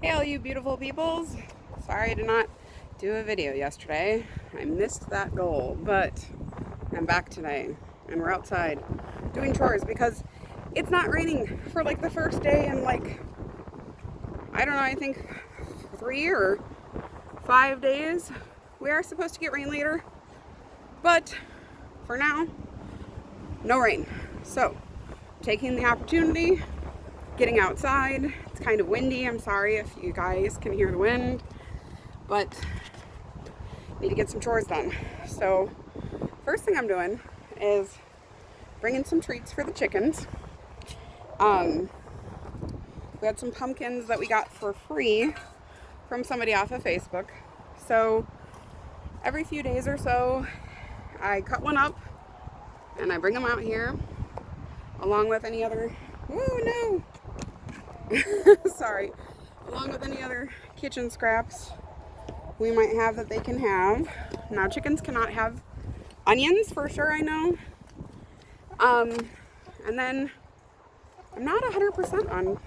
Hey all you beautiful peoples. Sorry I did not do a video yesterday. I missed that goal, but I'm back today and we're outside doing chores because it's not raining for like the first day in like, I don't know, I think 3 or 5 days. We are supposed to get rain later, but for now, no rain. So, taking the opportunity, getting outside. It's kind of windy. I'm sorry if you guys can hear the wind, but need to get some chores done. So first thing I'm doing is bringing some treats for the chickens. We had some pumpkins that we got for free from somebody off of Facebook. So every few days or so, I cut one up and I bring them out here along with any other, sorry, along with any other kitchen scraps we might have that they can have. Now chickens cannot have onions for sure, I know. And then I'm not 100% on,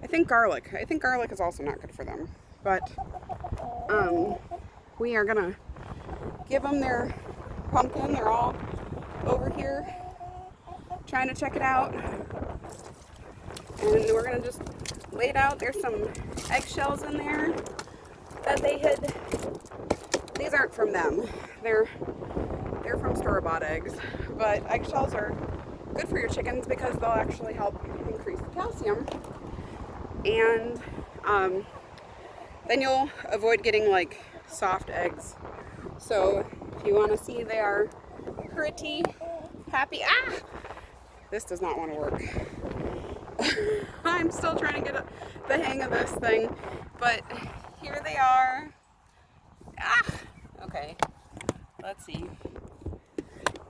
I think garlic. I think garlic is also not good for them. But we are gonna give them their pumpkin. They're all over here trying to check it out. And we're gonna just lay it out. There's some eggshells in there that they hid. These aren't from them. They're from store-bought eggs. But eggshells are good for your chickens because they'll actually help increase the calcium. And then you'll avoid getting like soft eggs. So if you want to see they are pretty happy. This does not want to work. I'm still trying to get the hang of this thing, but here they are. Okay, let's see.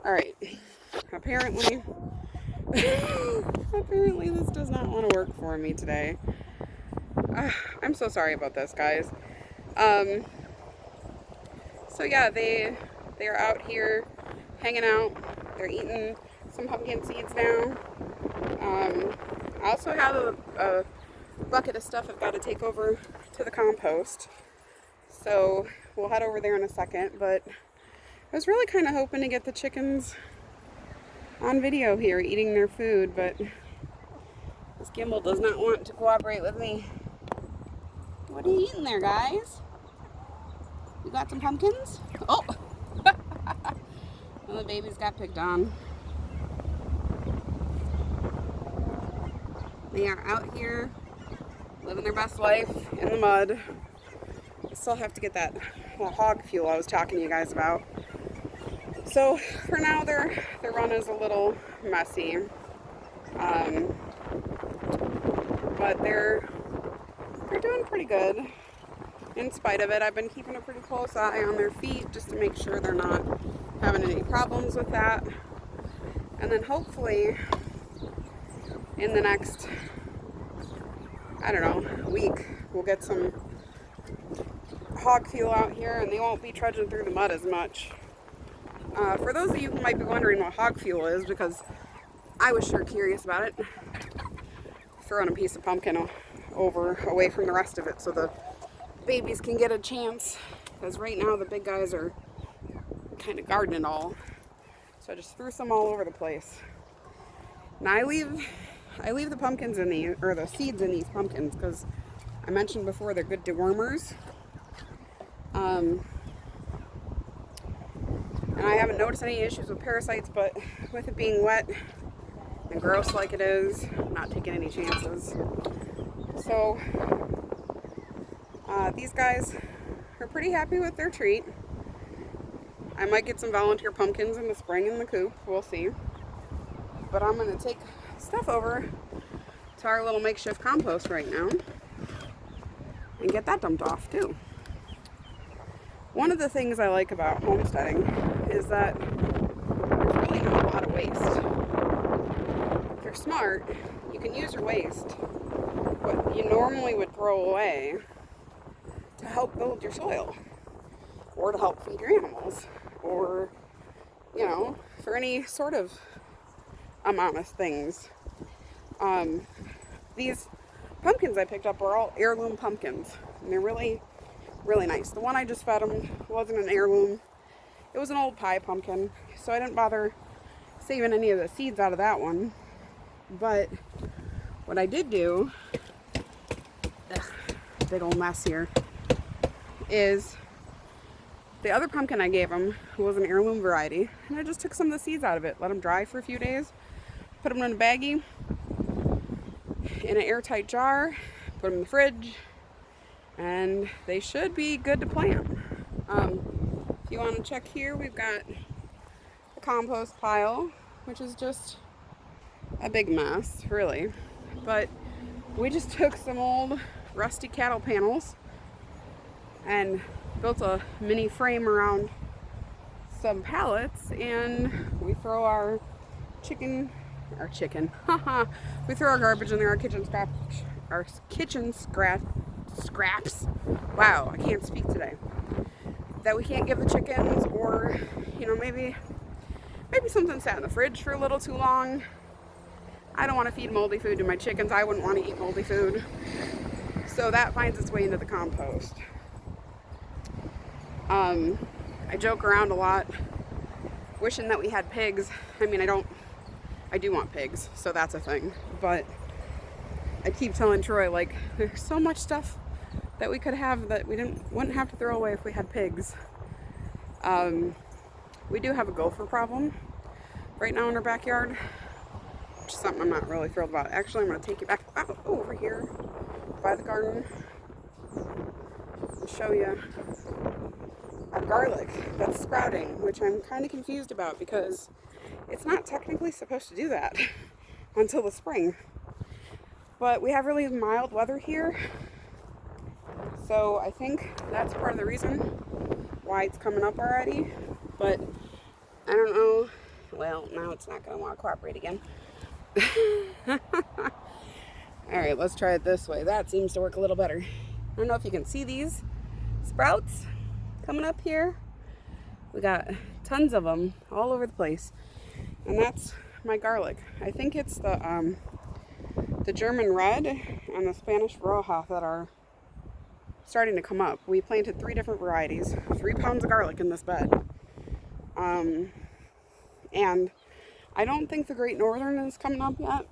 All right, apparently this does not want to work for me today. I'm so sorry about this, guys. So yeah, they're out here hanging out. They're eating some pumpkin seeds now. I also have a bucket of stuff I've got to take over to the compost. So we'll head over there in a second, but I was really kind of hoping to get the chickens on video here eating their food, but this gimbal does not want to cooperate with me. What are you eating there, guys? You got some pumpkins? Oh! Well, the babies got picked on. They are out here living their best life in the mud. I still have to get that hog fuel I was talking to you guys about. So for now their run is a little messy. But they're doing pretty good. In spite of it, I've been keeping a pretty close eye on their feet just to make sure they're not having any problems with that. And then hopefully in the next, I don't know, week, we'll get some hog fuel out here and they won't be trudging through the mud as much. For those of you who might be wondering what hog fuel is, because I was sure curious about it, throwing a piece of pumpkin away from the rest of it so the babies can get a chance, because right now the big guys are kind of guarding it all. So I just threw some all over the place. Now I leave the pumpkins in the seeds in these pumpkins because I mentioned before they're good dewormers. And I haven't noticed any issues with parasites, but with it being wet and gross like it is, I'm not taking any chances. So these guys are pretty happy with their treat. I might get some volunteer pumpkins in the spring in the coop, we'll see. But I'm going to take stuff over to our little makeshift compost right now and get that dumped off too. One of the things I like about homesteading is that there's really not a lot of waste. If you're smart, you can use your waste, what you normally would throw away, to help build your soil, or to help feed your animals, or, you know, for any sort of amount of things. These pumpkins I picked up were all heirloom pumpkins. And they're really, really nice. The one I just fed them wasn't an heirloom. It was an old pie pumpkin. So I didn't bother saving any of the seeds out of that one. But what I did do, big old mess here, is the other pumpkin I gave them was an heirloom variety, and I just took some of the seeds out of it, let them dry for a few days, put them in a baggie, in an airtight jar, put them in the fridge, and they should be good to plant. If you want to check here, we've got a compost pile, which is just a big mess, really. But we just took some old rusty cattle panels and built a mini frame around some pallets, and we throw our chicken, we throw our garbage in there, our kitchen scraps. Wow, I can't speak today. That we can't give the chickens, or maybe something sat in the fridge for a little too long. I don't want to feed moldy food to my chickens. I wouldn't want to eat moldy food. So that finds its way into the compost. I joke around a lot, wishing that we had pigs. I mean, I do want pigs, so that's a thing. But I keep telling Troy, like, there's so much stuff that we could have that we wouldn't have to throw away if we had pigs. We do have a gopher problem right now in our backyard, which is something I'm not really thrilled about. Actually, I'm going to take you back over here by the garden and show you our garlic that's sprouting, which I'm kind of confused about because it's not technically supposed to do that until the spring. But we have really mild weather here, so I think that's part of the reason why it's coming up already. But I don't know. Well, now it's not going to want to cooperate again. Alright, let's try it this way. That seems to work a little better. I don't know if you can see these sprouts coming up here. We got tons of them all over the place. And that's my garlic. I think it's the German red and the Spanish roja that are starting to come up. We planted 3 different varieties, 3 pounds of garlic in this bed. And I don't think the Great Northern is coming up yet.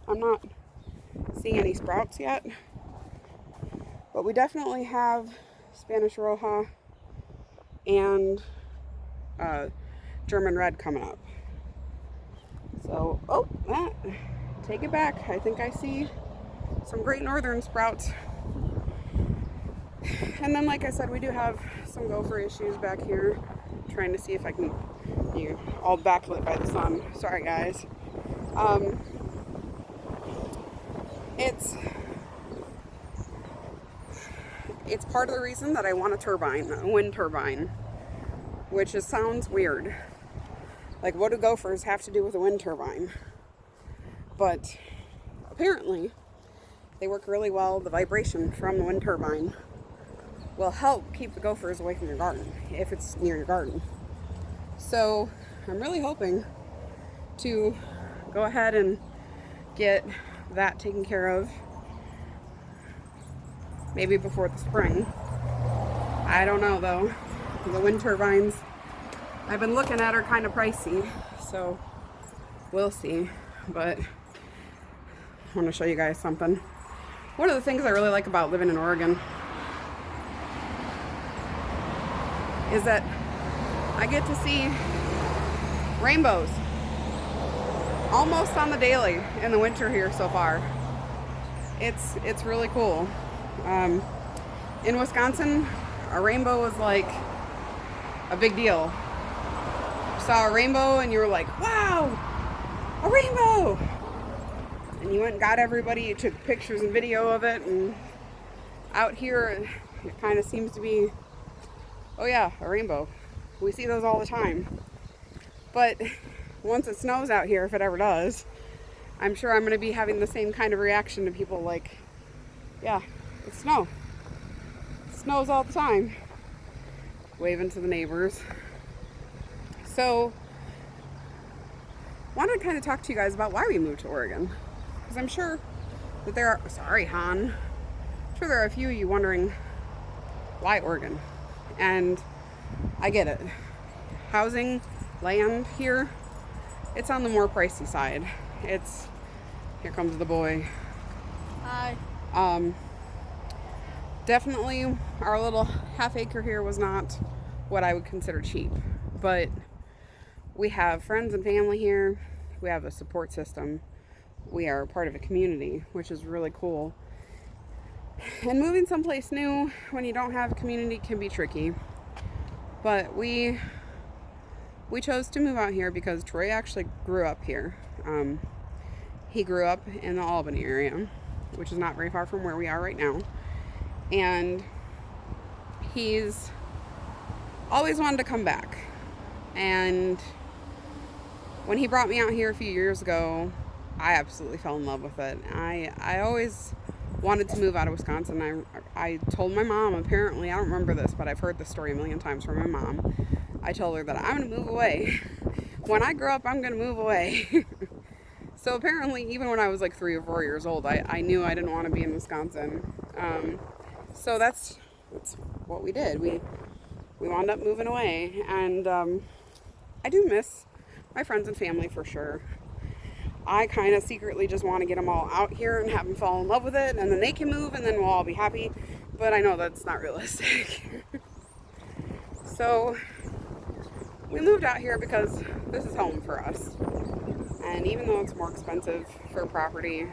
I'm not seeing any sprouts yet. But we definitely have Spanish roja and German red coming up. So, take it back. I think I see some Great Northern sprouts. And then, like I said, we do have some gopher issues back here. Trying to see if I can, all backlit by the sun. Sorry, guys. It's part of the reason that I want a wind turbine, which sounds weird. Like, what do gophers have to do with a wind turbine? But apparently, they work really well. The vibration from the wind turbine will help keep the gophers away from your garden, if it's near your garden. So I'm really hoping to go ahead and get that taken care of, maybe before the spring. I don't know though. The wind turbines I've been looking at are kind of pricey, so we'll see. But I want to show you guys something. One of the things I really like about living in Oregon is that I get to see rainbows almost on the daily in the winter here so far. It's really cool. In Wisconsin, a rainbow was like a big deal. You saw a rainbow and you were like, wow, a rainbow! And you went and got everybody, you took pictures and video of it, and out here it kind of seems to be, oh yeah, a rainbow. We see those all the time. But once it snows out here, if it ever does, I'm sure I'm going to be having the same kind of reaction to people like, yeah, it's snow. It snows all the time. Waving to the neighbors. So, wanted to kind of talk to you guys about why we moved to Oregon. Because I'm sure that there are, sorry, Han. I'm sure there are a few of you wondering why Oregon. And I get it. Housing, land here, it's on the more pricey side. It's, here comes the boy. Hi. Definitely our little half acre here was not what I would consider cheap, but we have friends and family here. We have a support system. We are part of a community, which is really cool. And moving someplace new when you don't have a community can be tricky. But we chose to move out here because Troy actually grew up here. He grew up in the Albany area, which is not very far from where we are right now. And he's always wanted to come back. And when he brought me out here a few years ago, I absolutely fell in love with it. I always wanted to move out of Wisconsin. I told my mom, apparently, I don't remember this, but I've heard this story a million times from my mom. I told her that I'm going to move away. When I grow up, I'm going to move away. So apparently, even when I was like 3 or 4 years old, I knew I didn't want to be in Wisconsin. So that's what we did. We wound up moving away, and I do miss my friends and family for sure. I kind of secretly just want to get them all out here and have them fall in love with it, and then they can move, and then we'll all be happy. But I know that's not realistic. So we moved out here because this is home for us. And even though it's more expensive for property,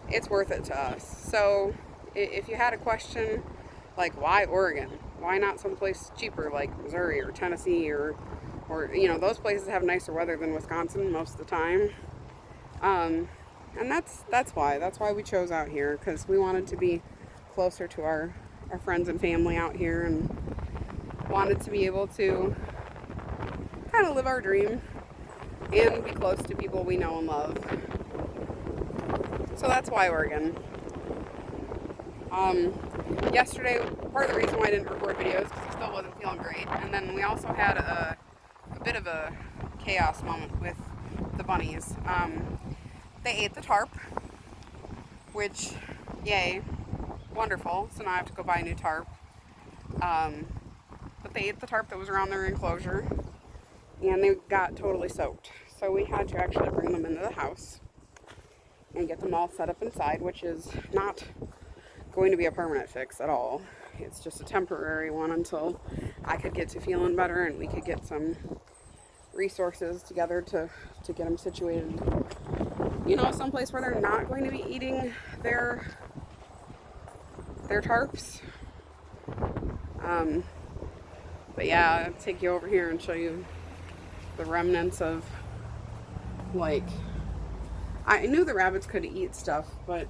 it's worth it to us. So if you had a question, like why Oregon? Why not someplace cheaper like Missouri or Tennessee or you know, those places have nicer weather than Wisconsin most of the time. And that's why we chose out here, because we wanted to be closer to our friends and family out here, and wanted to be able to kind of live our dream and be close to people we know and love. So that's why Oregon. Yesterday, part of the reason why I didn't record videos because I still wasn't feeling great, and then we also had a bit of a chaos moment with the bunnies. They ate the tarp, which, yay, wonderful. So now I have to go buy a new tarp. But they ate the tarp that was around their enclosure, and they got totally soaked. So we had to actually bring them into the house and get them all set up inside, which is not going to be a permanent fix at all. It's just a temporary one until I could get to feeling better and we could get some resources together to get them situated, you know, someplace where they're not going to be eating their tarps. But yeah, I'll take you over here and show you the remnants of, like, I knew the rabbits could eat stuff, but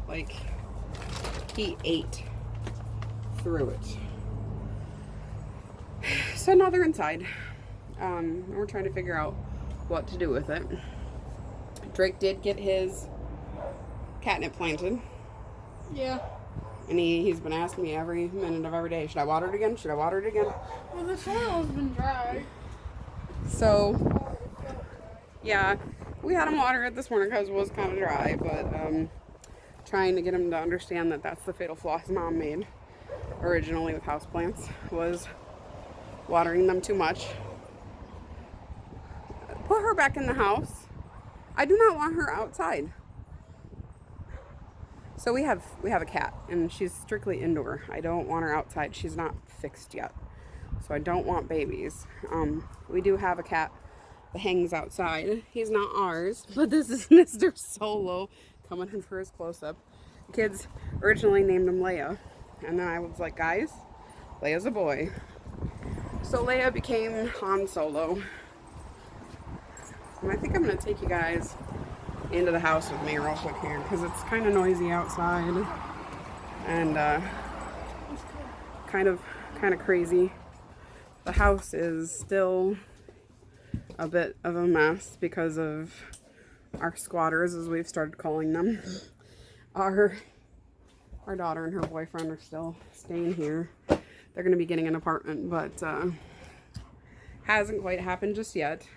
like, he ate through it. So now they're inside. We're trying to figure out what to do with it. Drake did get his catnip planted. Yeah. And he's been asking me every minute of every day, should I water it again? Should I water it again? Well, the soil's been dry. So, yeah, we had him water it this morning because it was kind of dry, but trying to get him to understand that that's the fatal flaw his mom made originally with houseplants, was watering them too much. Put her back in the house. I do not want her outside. So we have a cat, and she's strictly indoor. I don't want her outside. She's not fixed yet, so I don't want babies. We do have a cat that hangs outside. He's not ours, but this is Mr. Solo coming in for his close-up. The kids originally named him Leia, and then I was like, guys, Leia's a boy. So Leia became Han Solo. And I think I'm going to take you guys into the house with me real quick here, because it's kind of noisy outside and kind of crazy. The house is still a bit of a mess because of our squatters, as we've started calling them. Our daughter and her boyfriend are still staying here. They're going to be getting an apartment, but hasn't quite happened just yet.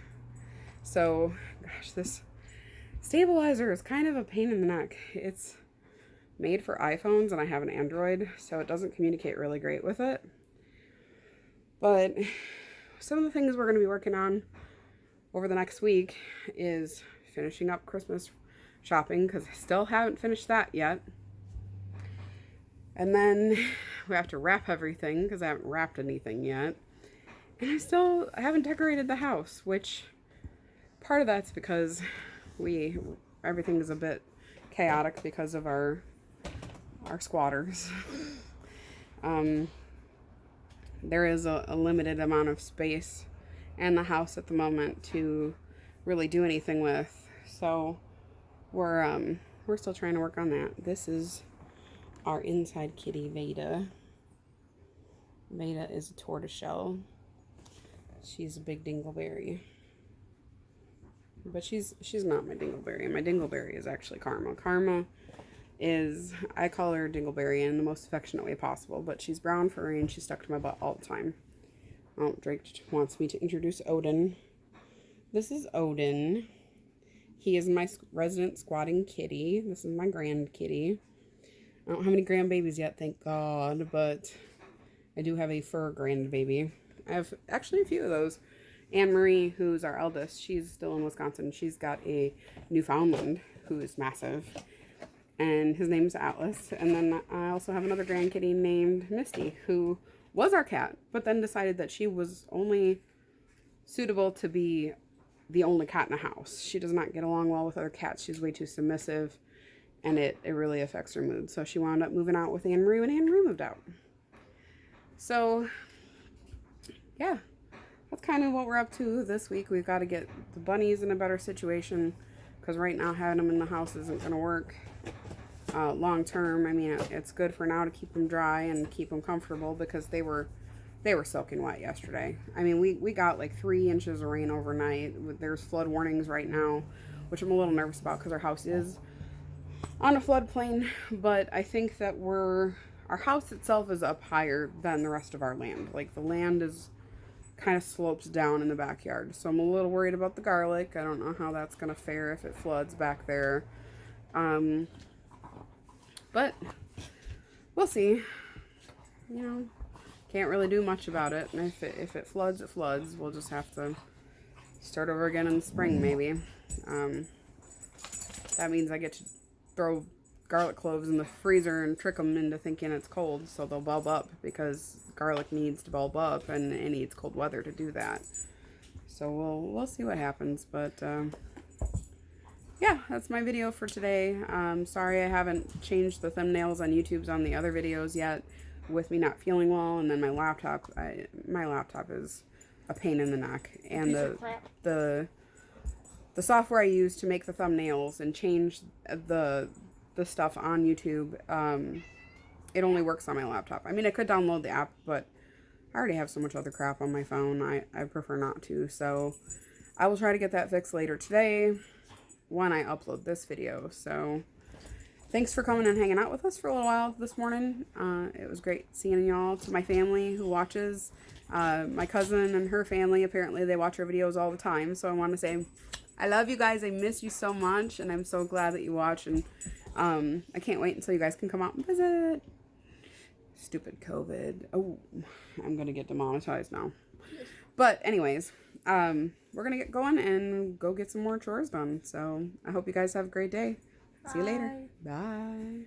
So, gosh, this stabilizer is kind of a pain in the neck. It's made for iPhones and I have an Android, so it doesn't communicate really great with it. But some of the things we're going to be working on over the next week is finishing up Christmas shopping, because I still haven't finished that yet. And then we have to wrap everything, because I haven't wrapped anything yet. And I haven't decorated the house, which part of that's because everything is a bit chaotic because of our squatters. There is a limited amount of space in the house at the moment to really do anything with. So we're still trying to work on that. This is our inside kitty, Veda. Veda is a tortoiseshell. She's a big dingleberry. But she's not my dingleberry. My dingleberry is actually Karma. Karma is, I call her Dingleberry in the most affectionate way possible, but she's brown furry and she's stuck to my butt all the time. Oh, Drake wants me to introduce Odin. This is Odin. He is my resident squatting kitty. This is my grand kitty. I don't have any grandbabies yet, thank God, but I do have a fur grandbaby. I have actually a few of those. Anne Marie, who's our eldest, she's still in Wisconsin. She's got a Newfoundland who's massive, and his name's Atlas. And then I also have another grandkitty named Misty, who was our cat, but then decided that she was only suitable to be the only cat in the house. She does not get along well with other cats. She's way too submissive, and it really affects her mood. So she wound up moving out with Anne Marie when Anne Marie moved out. So, yeah, that's kind of what we're up to this week. We've got to get the bunnies in a better situation, because right now having them in the house isn't going to work long term. I mean, it's good for now to keep them dry and keep them comfortable, because they were soaking wet yesterday. I mean, we got like 3 inches of rain overnight. There's flood warnings right now, which I'm a little nervous about because our house is on a floodplain, but I think that our house itself is up higher than the rest of our land. Like, the land is kind of slopes down in the backyard, so I'm a little worried about the garlic. I don't know how that's gonna fare if it floods back there, but we'll see. You know, can't really do much about it, and if it floods, it floods. We'll just have to start over again in the spring, maybe. That means I get to throw garlic cloves in the freezer and trick them into thinking it's cold, so they'll bulb up, because garlic needs to bulb up, and it needs cold weather to do that. So we'll see what happens, but yeah, that's my video for today. Sorry I haven't changed the thumbnails on YouTube's on the other videos yet, with me not feeling well, and then my laptop is a pain in the neck, and the software I use to make the thumbnails and change the stuff on YouTube, it only works on my laptop. I mean, I could download the app, but I already have so much other crap on my phone. I prefer not to, so I will try to get that fixed later today when I upload this video. So thanks for coming and hanging out with us for a little while this morning. It was great seeing y'all. To my family who watches, my cousin and her family, apparently they watch our videos all the time, so I want to say I love you guys. I miss you so much, and I'm so glad that you watch, and I can't wait until you guys can come out and visit. Stupid COVID. Oh, I'm going to get demonetized now. But anyways, we're going to get going and go get some more chores done. So I hope you guys have a great day. See you later. Bye.